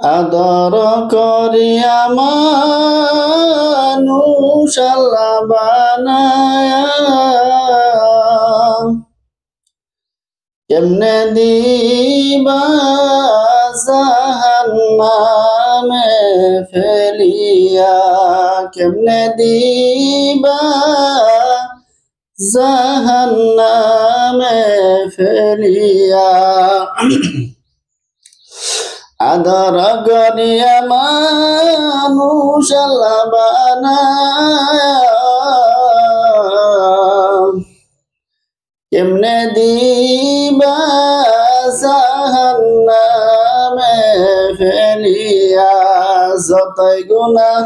আদর করিয়া মানুষ আল্লাহ বানায়া কেমনে দিবা জাহান্নামে ফেলিয়া, কেমনে দিবা জাহান্নামে ফেলিয়া। আদর করিয়া মানুষ আল্লাহ বানায়া কেমনে দিবা জাহান্নামে ফেলিয়া। যতই গুনাহ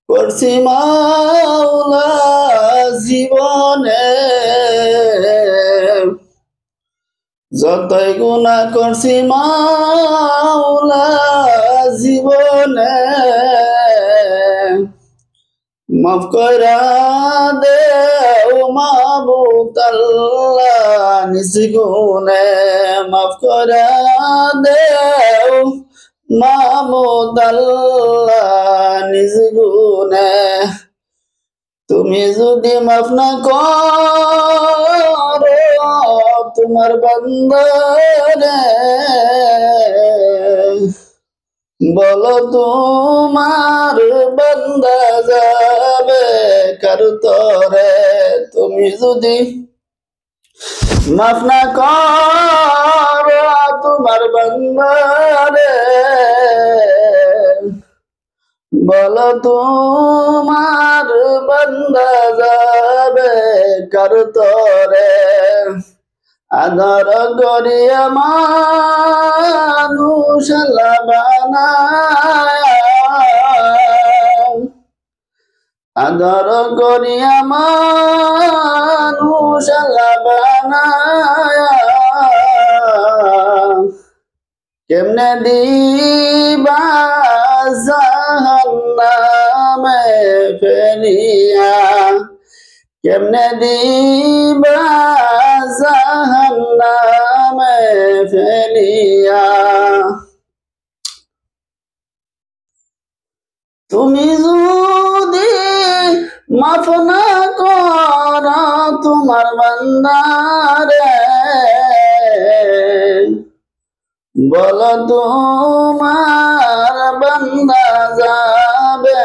করছি মাওলা জীবনে, যতই গুনাহ করছি মাওলা জীবনে, মাফ কইরা দেও মাবুদ আল্লাহ নিজ গুণে, মাফ কইরা দেও মাবুদ আল্লাহ নিজ গুণে। তুমি যদি মাফ না করো তোমার বান্দারে, বলো তোমার বান্দা যাবে কার তরে। তুমি যদি মাফ না করো তোমার বান্দারে, বলো তোমার বান্দা যাবে কার তরে। আদর করিয়া মানুষ আল্লাহ বানায়া, আদর করিয়া মানুষ আল্লাহ বানায়া কেমনে দিবা জাহান্নামে ফেলিয়া, কেমনে দিবা জাহান্নামে ফেলিয়া। তুমি যদি মাফ না করো তোমার বান্দারে, বলো তোমার বান্দা যাবে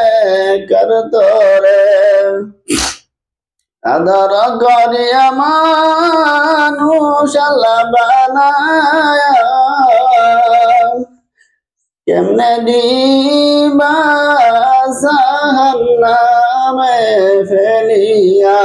কার তরে। আদর করিয়া মানুষ আল্লাহ বানায়া কেমনে দিবা জাহান্নামে ফেলিয়া।